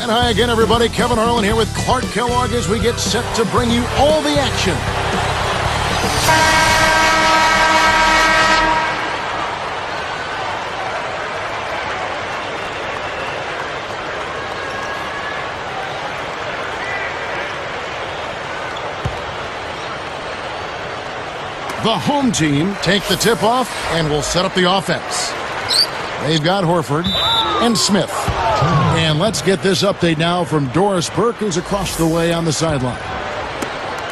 And hi again, everybody. Kevin Harlan here with Clark Kellogg as we get set to bring you all the action. The home team take the tip-off and will set up the offense. They've got Horford and Smith. And let's get this update now from Doris Burke, who's across the way on the sideline.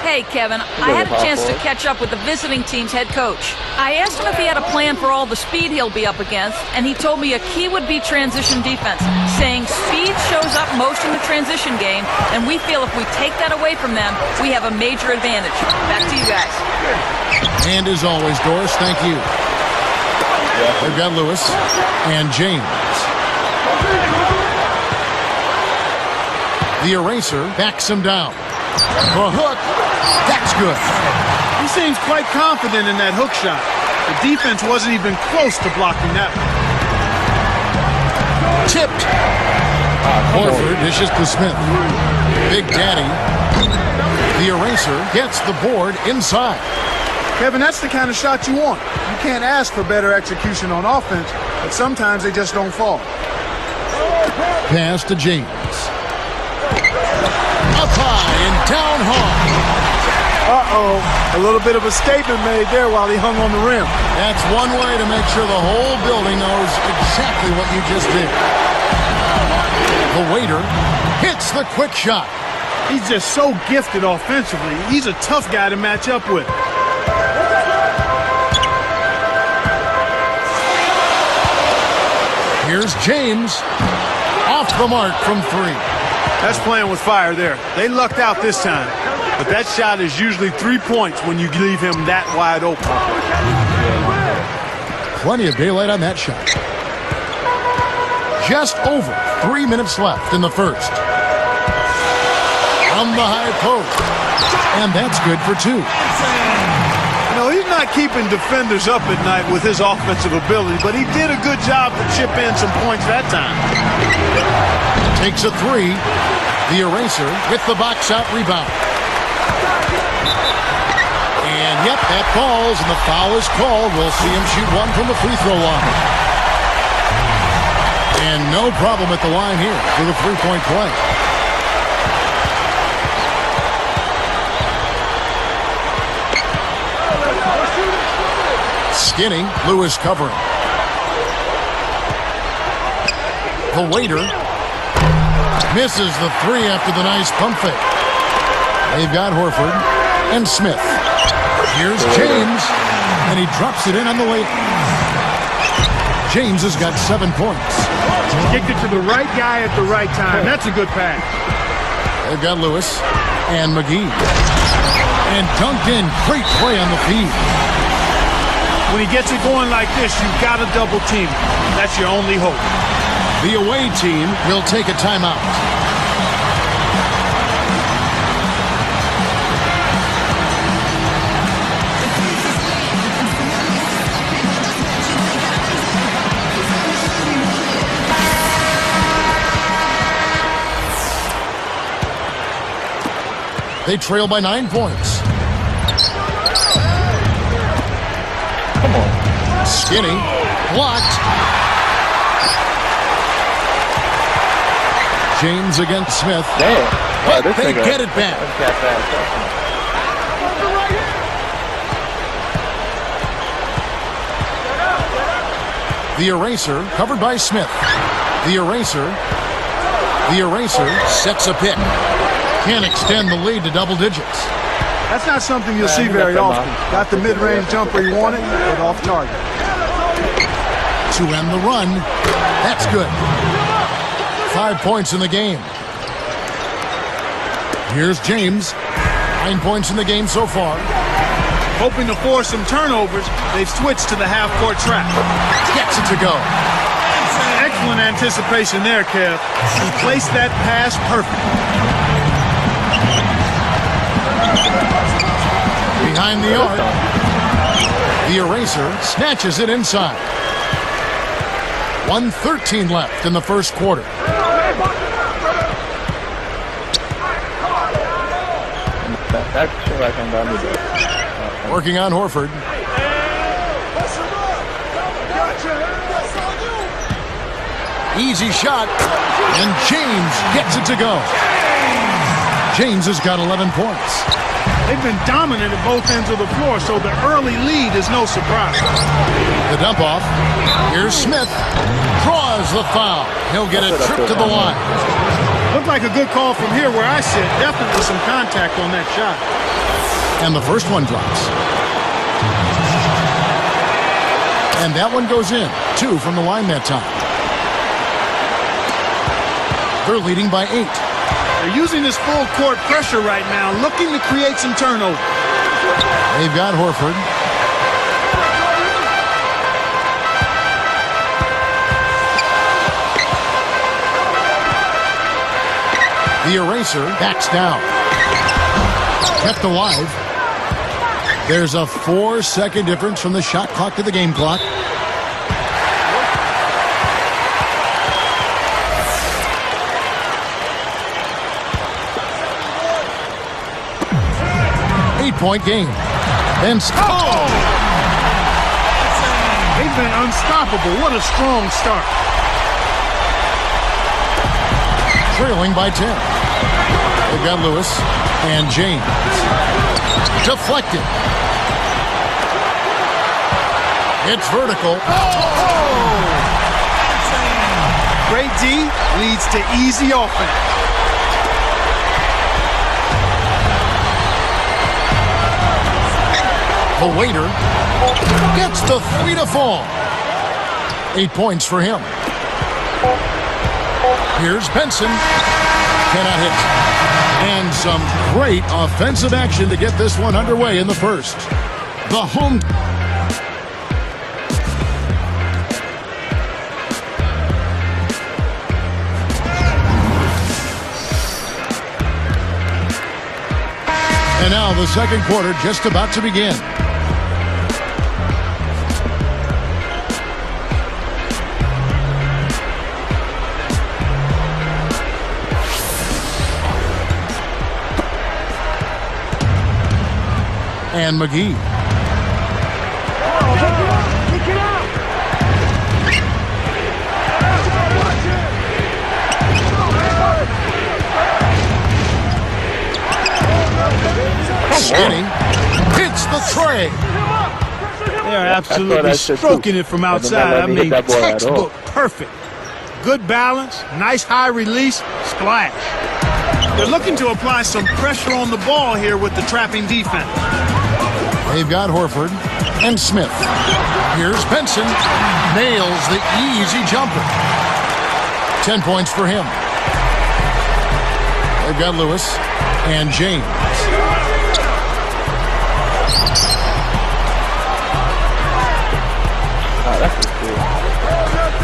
Hey, Kevin, I had a chance to catch up with the visiting team's head coach. I asked him if he had a plan for all the speed he'll be up against, and he told me a key would be transition defense, saying speed shows up most in the transition game, and we feel if we take that away from them, we have a major advantage. Back to you guys. And as always, Doris, thank you. They've got Lewis and James. The eraser backs him down. The hook, that's good. He seems quite confident in that hook shot. The defense wasn't even close to blocking that one. Tipped. Horford dishes to Smith. Big Daddy. The eraser gets the board inside. Kevin, that's the kind of shot you want. You can't ask for better execution on offense, but sometimes they just don't fall. Pass to James. Up high and down hard. Uh-oh. A little bit of a statement made there while he hung on the rim. That's one way to make sure the whole building knows exactly what you just did. The waiter hits the quick shot. He's just so gifted offensively. He's a tough guy to match up with. Here's James. Off the mark from three. That's playing with fire there. They lucked out this time. But that shot is usually 3 points when you leave him that wide open. Plenty of daylight on that shot. Just over 3 minutes left in the first. From the high post. And that's good for two. No, he's not keeping defenders up at night with his offensive ability, but he did a good job to chip in some points that time. Takes a three. The eraser with the box out rebound. And yep, that falls, and the foul is called. We'll see him shoot one from the free throw line. And no problem at the line here for the three-point play. Skinny, Lewis covering. The waiter misses the three after the nice pump fake. They've got Horford and Smith. Here's James, and he drops it in on the way. James has got 7 points. Kicked it to the right guy at the right time. That's a good pass. They've got Lewis and McGee. And dunked in. Great play on the feed. When he gets it going like this, you've got to double team. That's your only hope. The away team will take a timeout. They trail by 9 points. Come on. Skinny, blocked. James against Smith. Damn. But they get it back. The eraser covered by Smith. The eraser sets a pick. Can't extend the lead to double digits. That's not something you'll see very often. Got the mid-range jumper you wanted, but off target. To end the run, that's good. 5 points in the game. Here's James. 9 points in the game so far. Hoping to force some turnovers, they've switched to the half-court trap. Gets it to go. Excellent anticipation there, Kev. He placed that pass perfect. Behind the arc. The eraser snatches it inside. 1:13 left in the first quarter. That's right on down the door. Working on Horford. Easy shot, and James gets it to go. James has got 11 points. They've been dominant at both ends of the floor, so the early lead is no surprise. The dump off. Here's Smith. Draws the foul. He'll get a trip to the line. Looked like a good call from here where I sit. Definitely some contact on that shot. And the first one drops. And that one goes in. 2 from the line that time. They're leading by 8. They're using this full court pressure right now, looking to create some turnover. They've got Horford. The eraser backs down. Kept alive. There's a 4-second difference from the shot clock to the game clock. Point game. And They've been unstoppable. What a strong start. Trailing by 10. They've got Lewis and James. Deflected. It's vertical. Great D leads to easy offense. The waiter gets the 3 to fall. 8 points for him. Here's Benson. Cannot hit. And some great offensive action to get this one underway in the first. The home. And now the second quarter just about to begin. And McGee. Skinny hits the tray. They're absolutely stroking it from outside. I mean, textbook perfect. Good balance, nice high release, splash. They're looking to apply some pressure on the ball here with the trapping defense. They've got Horford and Smith. Here's Benson. Nails the easy jumper. 10 points for him. They've got Lewis and James.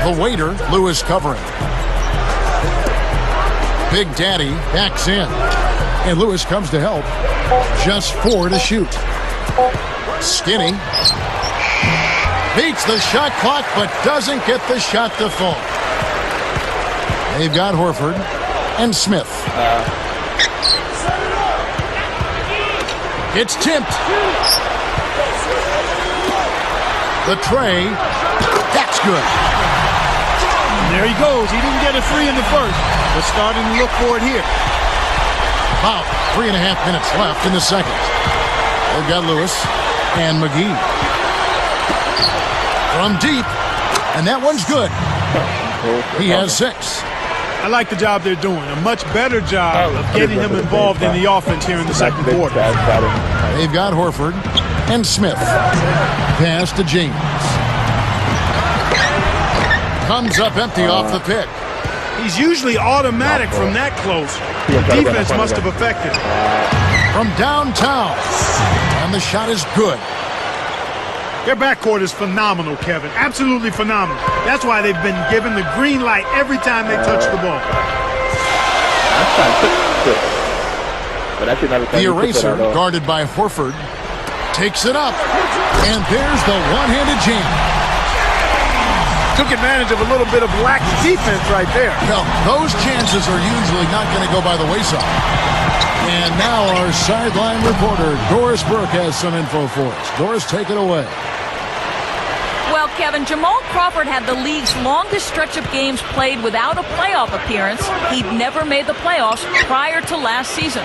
The waiter, Lewis covering. Big Daddy backs in. And Lewis comes to help. Just 4 to shoot. Skinny beats the shot clock but doesn't get the shot to fall. They've got Horford and Smith. It's tipped. The tray. That's good. There he goes. He didn't get a 3 in the first, but starting to look for it here. About 3.5 minutes left in the second. They've got Lewis and McGee. From deep, and that one's good. He has 6. I like the job they're doing. A much better job of getting him involved in the offense here in the second quarter. They've got Horford and Smith. Pass to James. Comes up empty off the pick. He's usually automatic from that close. The defense must have affected him. From downtown. And the shot is good. Their backcourt is phenomenal, Kevin. Absolutely phenomenal. That's why they've been given the green light every time they touch the ball. The eraser, guarded by Horford, takes it up. And there's the one-handed jam. took advantage of a little bit of lax defense right there. Well, those chances are usually not going to go by the wayside. And now our sideline reporter, Doris Burke, has some info for us. Doris, take it away. Well, Kevin, Jamal Crawford had the league's longest stretch of games played without a playoff appearance. He'd never made the playoffs prior to last season.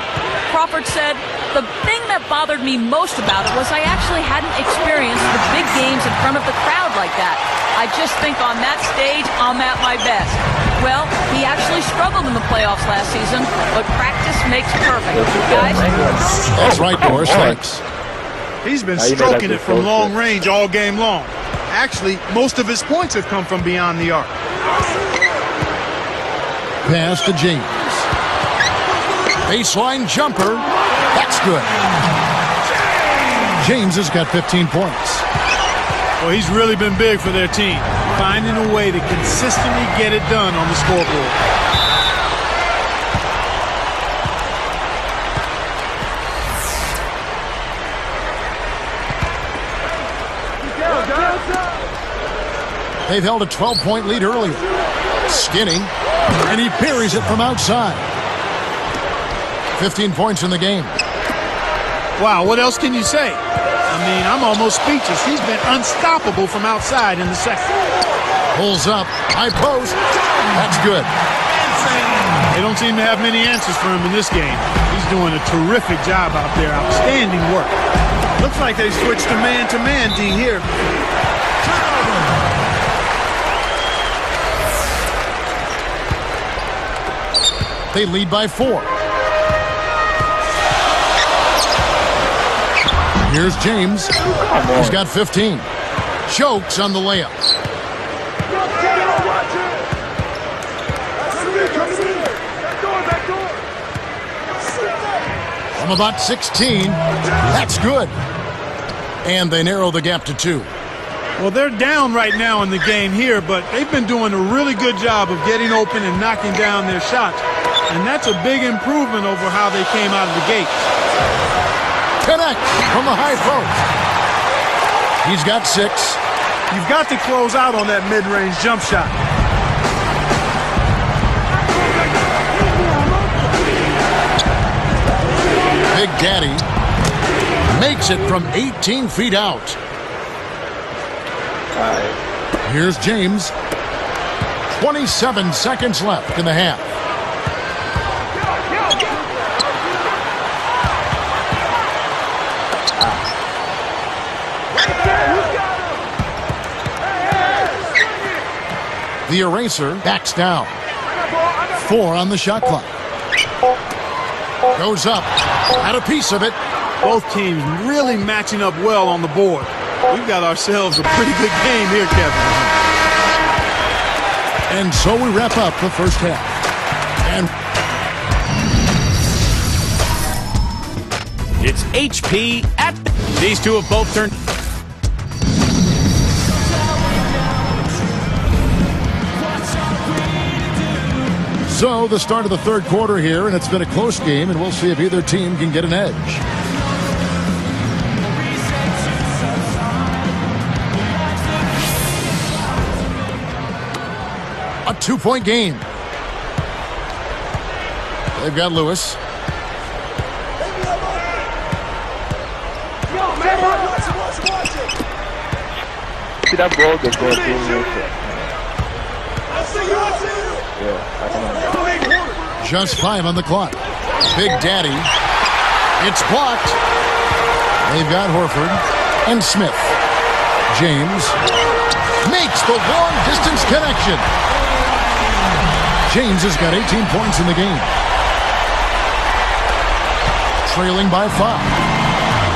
Crawford said, "The thing that bothered me most about it was I actually hadn't experienced the big games in front of the crowd like that. I just think on that stage, I'm at my best." Well, he actually struggled in the playoffs last season, but practice makes perfect. Guys? That's right, Doris. Thanks. He's been stroking it from long range all game long. Actually, most of his points have come from beyond the arc. Pass to James. Baseline jumper. That's good. James has got 15 points. Well, he's really been big for their team, finding a way to consistently get it done on the scoreboard. They've held a 12-point lead earlier. Skinny, and he parries it from outside. 15 points in the game. Wow, what else can you say? I mean, I'm almost speechless. He's been unstoppable from outside in the second. Pulls up, high post. That's good. They don't seem to have many answers for him in this game. He's doing a terrific job out there. Outstanding work. Looks like they switched to man-to-man D here. They lead by 4. Here's James. He's got 15. Chokes on the layup. From about 16. That's good. And they narrow the gap to 2. Well, they're down right now in the game here, but they've been doing a really good job of getting open and knocking down their shots. And that's a big improvement over how they came out of the gate. Connect from the high post. He's got 6. You've got to close out on that mid-range jump shot. Big Daddy makes it from 18 feet out. Here's James. 27 seconds left in the half. The eraser backs down. 4 on the shot clock. Goes up. Had a piece of it. Both teams really matching up well on the board. We've got ourselves a pretty good game here, Kevin. And so we wrap up the first half. And it's HP at these two have both turned. so the start of the third quarter here, and it's been a close game, and we'll see if either team can get an edge. A 2-point game. They've got Lewis. See that ball that goes Just 5 on the clock. Big Daddy. It's blocked. They've got Horford and Smith. James makes the long-distance connection. James has got 18 points in the game. Trailing by 5.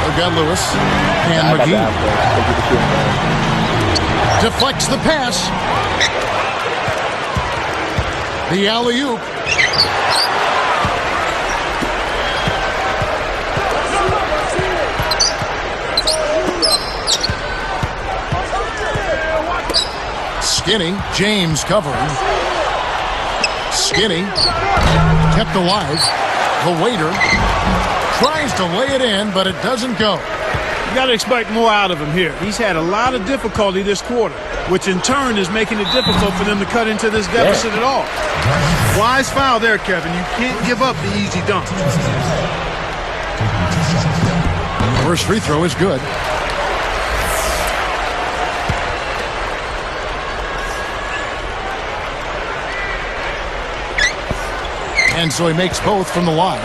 They've got Lewis and McGee. Deflects the pass. The alley-oop. Skinny, James covering. Skinny, kept alive. The waiter tries to lay it in, but it doesn't go. You got to expect more out of him here. He's had a lot of difficulty this quarter. which in turn is making it difficult for them to cut into this deficit at all. Wise foul there, Kevin. You can't give up the easy dunk. First free throw is good. And so he makes both from the line.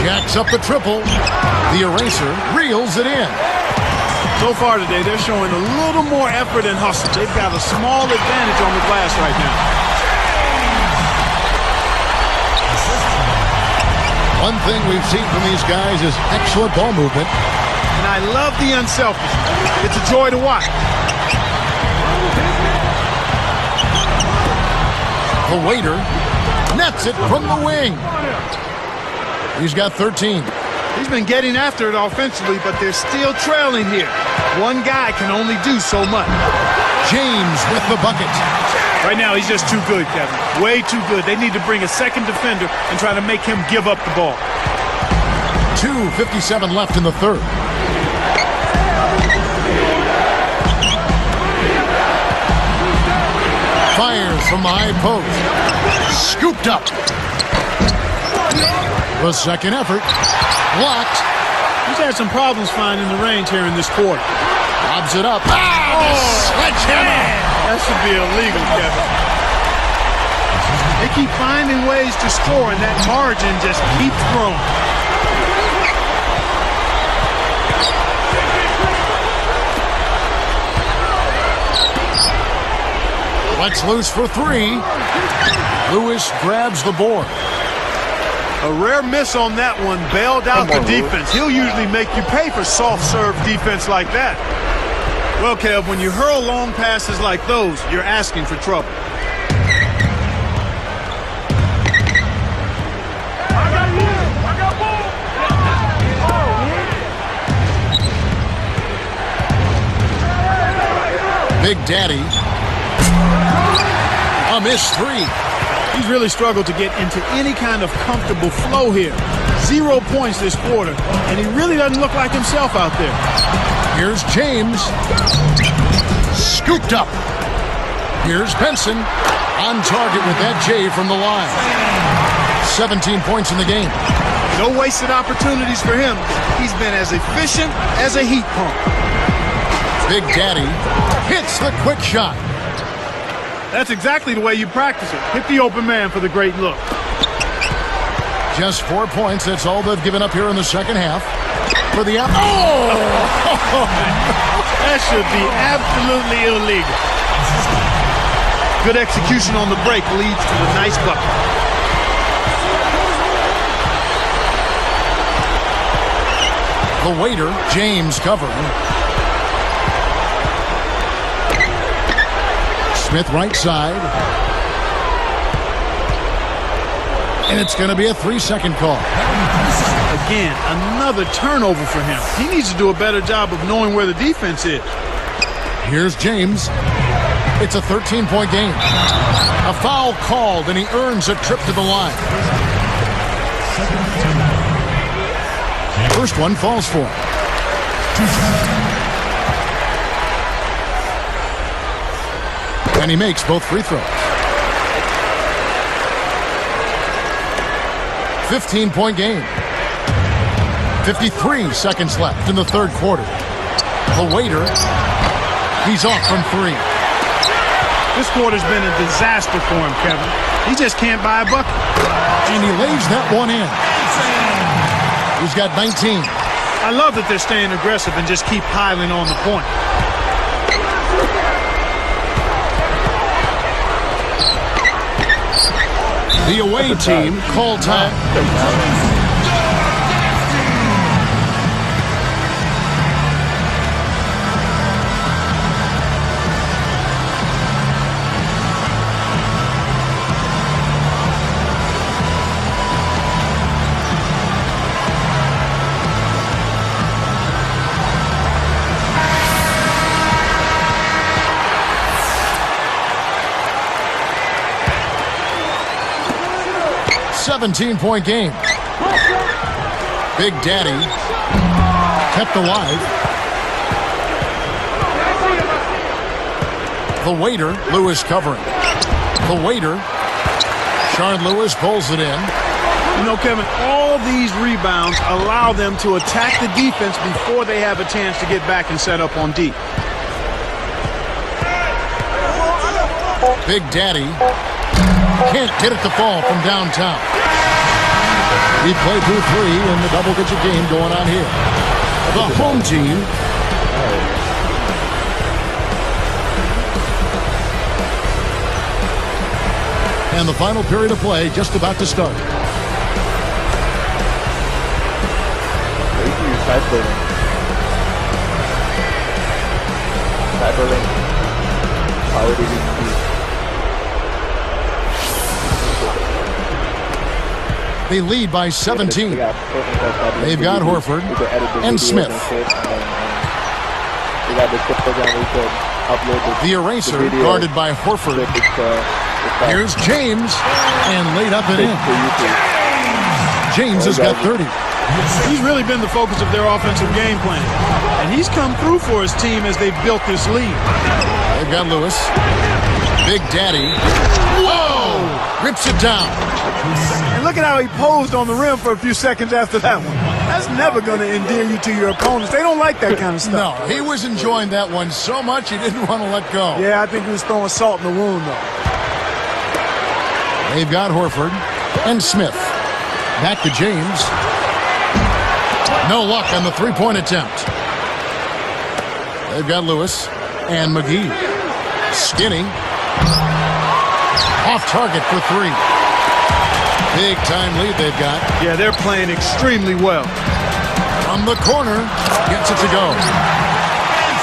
Jacks up the triple. The eraser reels it in. So far today, they're showing a little more effort and hustle. They've got a small advantage on the glass right now. One thing we've seen from these guys is excellent ball movement. And I love the unselfishness. It's a joy to watch. The waiter nets it from the wing. He's got 13. He's been getting after it offensively, but they're still trailing here. One guy can only do so much. James with the bucket. Right now, he's just too good, Kevin. Way too good. They need to bring a second defender and try to make him give up the ball. 2:57 left in the third. Fires from the high post. Scooped up. The second effort. Blocked. He's had some problems finding the range here in this quarter. Lobs it up. Sledgehammer. That should be illegal, Kevin. They keep finding ways to score, and that margin just keeps growing. Let's loose for three. Lewis grabs the board. A rare miss on that one bailed out the defense. He'll usually make you pay for soft serve defense like that. Well, Kev, when you hurl long passes like those, you're asking for trouble. Big Daddy. A missed three. He's really struggled to get into any kind of comfortable flow here. 0 points this quarter, and he really doesn't look like himself out there. Here's James. Scooped up. Here's Benson. On target with that J from the line. 17 points in the game. No wasted opportunities for him. He's been as efficient as a heat pump. Big Daddy hits the quick shot. That's exactly the way you practice it. Hit the open man for the great look. Just 4 points. That's all they've given up here in the second half. For the That should be absolutely illegal. Good execution on the break leads to a nice bucket. The waiter, James, covering. Smith right side. And it's going to be a 3-second call. Again, another turnover for him. He needs to do a better job of knowing where the defense is. Here's James. It's a 13-point game. A foul called, and he earns a trip to the line. First one falls for him. And he makes both free throws. 15-point game. 53 seconds left in the third quarter. The waiter, he's off from three. This quarter's been a disaster for him, Kevin. He just can't buy a bucket. And he lays that one in. He's got 19. I love that they're staying aggressive and just keep piling on the point. The away team called time. 17-point game. Big Daddy kept alive. The waiter, Lewis covering. The waiter, Sean Lewis pulls it in. You know, Kevin, all these rebounds allow them to attack the defense before they have a chance to get back and set up on D. Big Daddy can't get it to fall from downtown. He played through 3 in the double-digit game going on here. The home team and the final period of play just about to start. They lead by 17. They've got Horford and Smith. The eraser guarded by Horford. Here's James, and laid up and in. James has got 30. He's really been the focus of their offensive game plan. And he's come through for his team as they've built this lead. They've got Lewis. Big Daddy. Whoa! Rips it down. And look at how he posed on the rim for a few seconds after that one. That's never going to endear you to your opponents. They don't like that kind of stuff. No, he was enjoying that one so much he didn't want to let go. Yeah, I think he was throwing salt in the wound, though. They've got Horford and Smith. Back to James. No luck on the three-point attempt. They've got Lewis and McGee. Skinny. Off target for 3. Big time lead they've got. Yeah, they're playing extremely well. From the corner, gets it to go.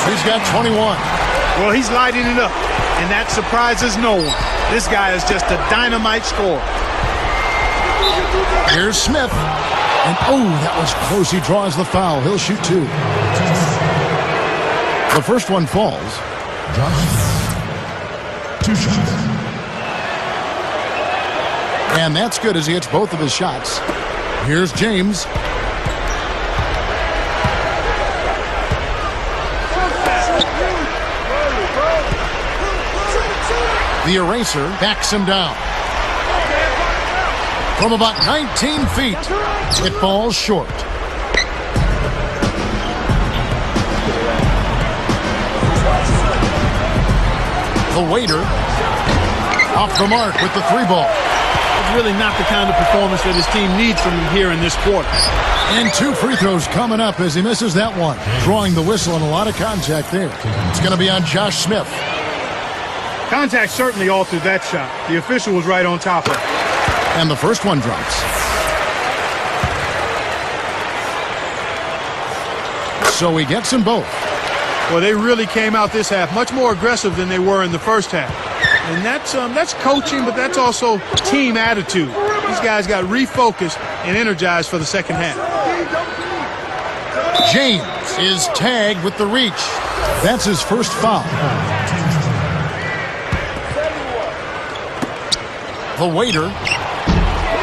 He's got 21. Well, he's lighting it up, and that surprises no one. This guy is just a dynamite scorer. Here's Smith. And, oh, that was close. He draws the foul. He'll shoot 2. The first one falls. 2 shots. And that's good as he hits both of his shots. Here's James. The eraser backs him down. From about 19 feet, it falls short. The waiter off the mark with the 3 ball. It's really not the kind of performance that his team needs from him here in this quarter. And 2 free throws coming up as he misses that one. Drawing the whistle and a lot of contact there. It's going to be on Josh Smith. Contact certainly altered that shot. The official was right on top of it. And the first one drops. So he gets them both. Well, they really came out this half much more aggressive than they were in the first half. And that's coaching, but that's also team attitude. These guys got refocused and energized for the second half. James is tagged with the reach. That's his first foul. The waiter.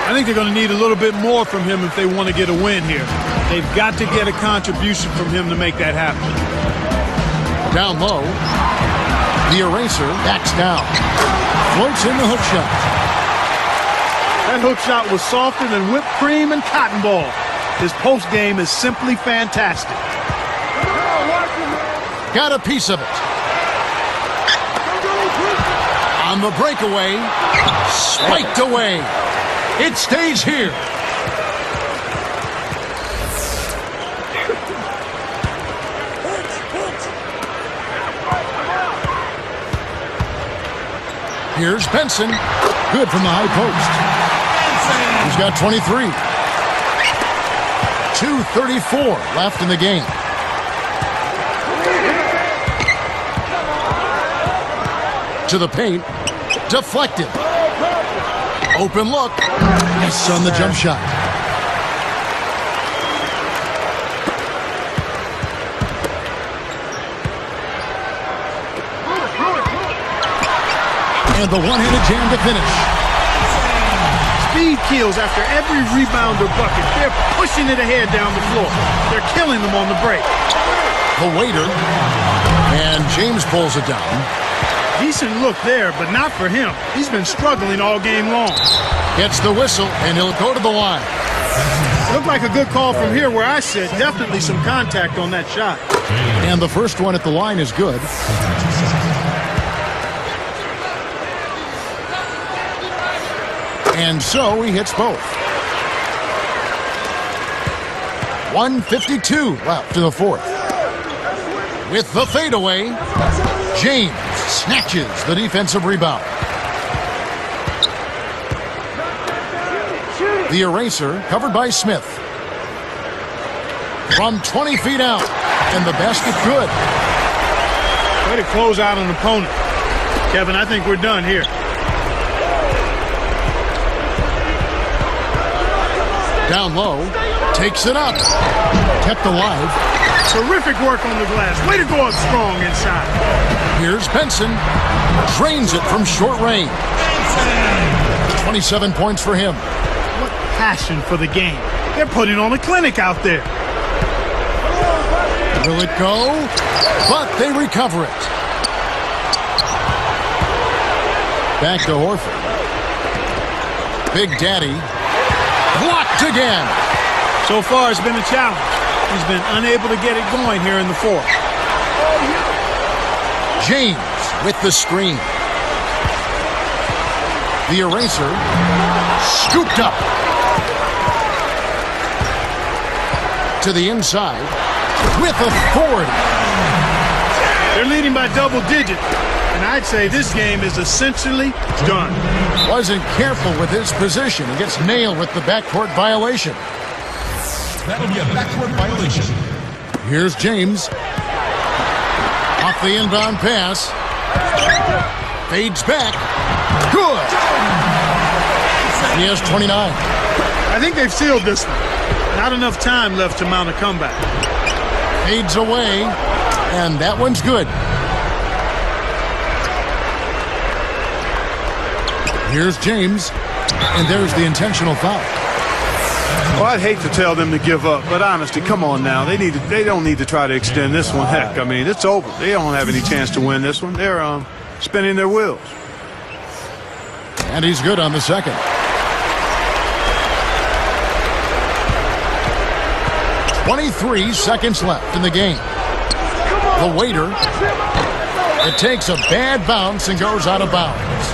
I think they're going to need a little bit more from him if they want to get a win here. They've got to get a contribution from him to make that happen. Down low. The eraser backs down. Floats in the hook shot. That hook shot was softer than whipped cream and cotton ball. His post game is simply fantastic. Got a piece of it. On the breakaway. Spiked away. It stays here. Here's Benson. Good from the high post. He's got 23. 2:34 left in the game. To the paint. Deflected. Open look. Yes, on the jump shot. And the one-handed jam to finish. Speed kills after every rebound or bucket. They're pushing it ahead down the floor. They're killing them on the break. The waiter. And James pulls it down. Decent look there, but not for him. He's been struggling all game long. Gets the whistle, and he'll go to the line. Looked like a good call from here where I sit. Definitely some contact on that shot. And the first one at the line is good. And so he hits both. 1:52 left in the fourth. With the fadeaway, James snatches the defensive rebound. The eraser covered by Smith. From 20 feet out, and the basket good. Way to close out an opponent. Kevin, I think we're done here. Down low, takes it up. Kept alive. Terrific work on the glass. Way to go up strong inside. Here's Benson. Drains it from short range. 27 points for him. What passion for the game. They're putting on a clinic out there. Will it go? But they recover it. Back to Horford. Big Daddy. Blocked again. So far, it's been a challenge. He's been unable to get it going here in the fourth. James with the screen. The eraser. Scooped up. To the inside. With authority. They're leading by double digits. And I'd say this game is essentially done. Wasn't careful with his position. He gets nailed with the backcourt violation. That'll be a backcourt violation. Here's James. Off the inbound pass. Fades back. Good. He has 29. I think they've sealed this one. Not enough time left to mount a comeback. Fades away. And that one's good. Here's James. And there's the intentional foul. Well, I'd hate to tell them to give up, but honestly, come on now. They don't need to try to extend this one. Heck, I mean, it's over. They don't have any chance to win this one. They're spinning their wheels. And he's good on the second. "23 seconds left in the game. The waiter. It takes a bad bounce and goes out of bounds.